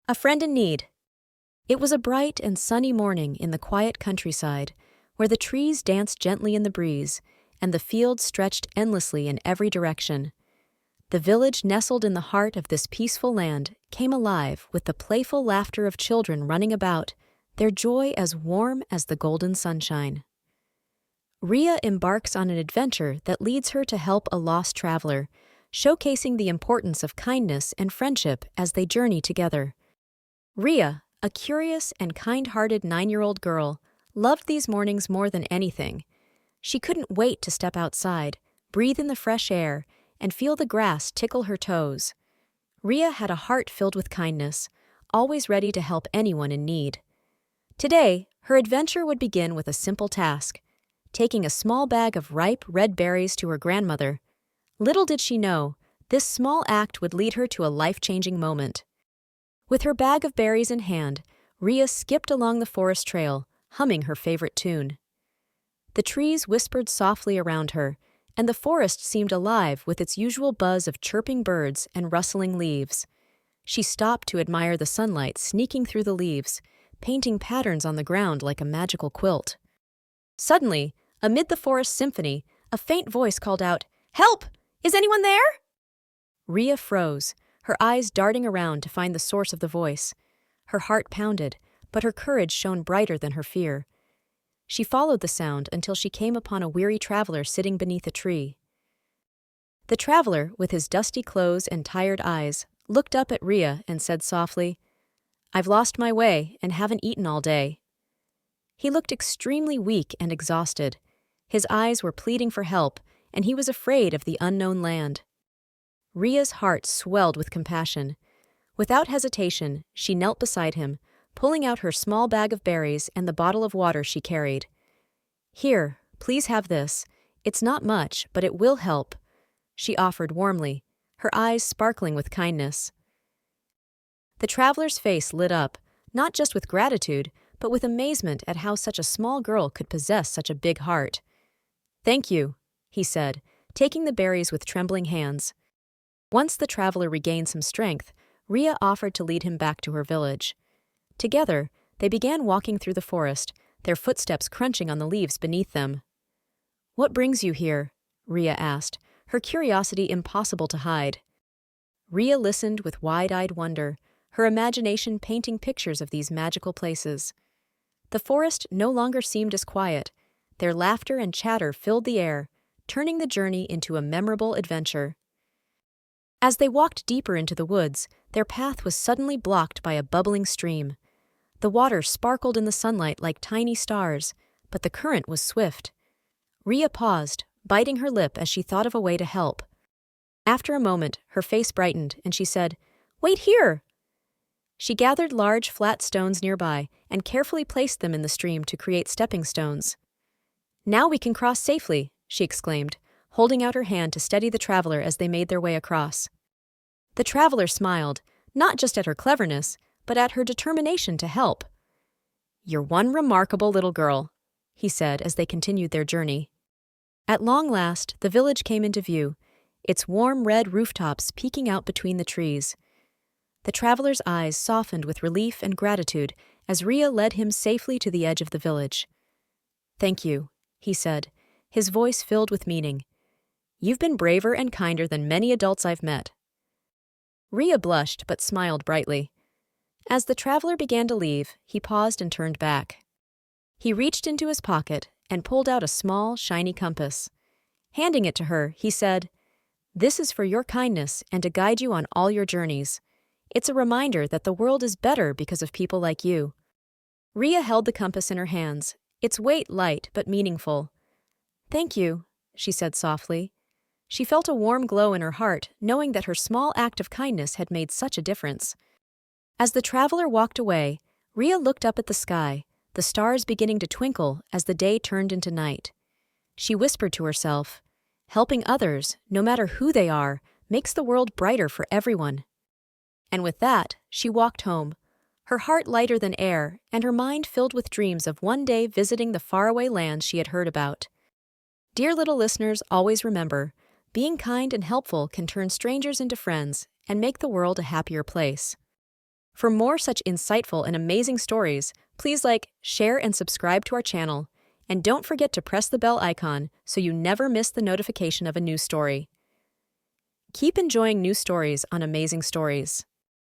A friend in need. It was a bright and sunny morning in the quiet countryside, where the trees danced gently in the breeze, and the fields stretched endlessly in every direction. The village nestled in the heart of this peaceful land came alive with the playful laughter of children running about, their joy as warm as the golden sunshine. Ria embarks on an adventure that leads her to help a lost traveler, showcasing the importance of kindness and friendship as they journey together. Ria, a curious and kind-hearted 9-year-old girl, loved these mornings more than anything. She couldn't wait to step outside, breathe in the fresh air, and feel the grass tickle her toes. Ria had a heart filled with kindness, always ready to help anyone in need. Today, her adventure would begin with a simple task: taking a small bag of ripe red berries to her grandmother. Little did she know, this small act would lead her to a life-changing moment. With her bag of berries in hand, Ria skipped along the forest trail, humming her favorite tune. The trees whispered softly around her, and the forest seemed alive with its usual buzz of chirping birds and rustling leaves. She stopped to admire the sunlight sneaking through the leaves, painting patterns on the ground like a magical quilt. Suddenly, amid the forest symphony, a faint voice called out, "Help! Is anyone there?" Ria froze, her eyes darting around to find the source of the voice. Her heart pounded, but her courage shone brighter than her fear. She followed the sound until she came upon a weary traveler sitting beneath a tree. The traveler, with his dusty clothes and tired eyes, looked up at Ria and said softly, "I've lost my way and haven't eaten all day." He looked extremely weak and exhausted. His eyes were pleading for help, and he was afraid of the unknown land. Ria's heart swelled with compassion. Without hesitation, she knelt beside him, pulling out her small bag of berries and the bottle of water she carried. "Here, please have this. It's not much, but it will help," she offered warmly, her eyes sparkling with kindness. The traveler's face lit up, not just with gratitude, but with amazement at how such a small girl could possess such a big heart. "Thank you," he said, taking the berries with trembling hands. Once the traveler regained some strength, Ria offered to lead him back to her village. Together, they began walking through the forest, their footsteps crunching on the leaves beneath them. "What brings you here?" Ria asked, her curiosity impossible to hide. Ria listened with wide-eyed wonder, her imagination painting pictures of these magical places. The forest no longer seemed as quiet. Their laughter and chatter filled the air, turning the journey into a memorable adventure. As they walked deeper into the woods, their path was suddenly blocked by a bubbling stream. The water sparkled in the sunlight like tiny stars, but the current was swift. Ria paused, biting her lip as she thought of a way to help. After a moment, her face brightened, and she said, "Wait here!" She gathered large, flat stones nearby and carefully placed them in the stream to create stepping stones. "Now we can cross safely," she exclaimed, holding out her hand to steady the traveler as they made their way across. The traveler smiled, not just at her cleverness, but at her determination to help. "You're one remarkable little girl," he said as they continued their journey. At long last, the village came into view, its warm red rooftops peeking out between the trees. The traveler's eyes softened with relief and gratitude as Ria led him safely to the edge of the village. "Thank you," he said, his voice filled with meaning. "You've been braver and kinder than many adults I've met." Ria blushed but smiled brightly. As the traveler began to leave, he paused and turned back. He reached into his pocket and pulled out a small, shiny compass. Handing it to her, he said, "This is for your kindness and to guide you on all your journeys. It's a reminder that the world is better because of people like you." Ria held the compass in her hands, its weight light but meaningful. "Thank you," she said softly. She felt a warm glow in her heart, knowing that her small act of kindness had made such a difference. As the traveler walked away, Ria looked up at the sky, the stars beginning to twinkle as the day turned into night. She whispered to herself, "Helping others, no matter who they are, makes the world brighter for everyone." And with that, she walked home, her heart lighter than air and her mind filled with dreams of one day visiting the faraway lands she had heard about. Dear little listeners, always remember, being kind and helpful can turn strangers into friends and make the world a happier place. For more such insightful and amazing stories, please like, share, and subscribe to our channel. And don't forget to press the bell icon so you never miss the notification of a new story. Keep enjoying new stories on Amazing Stories.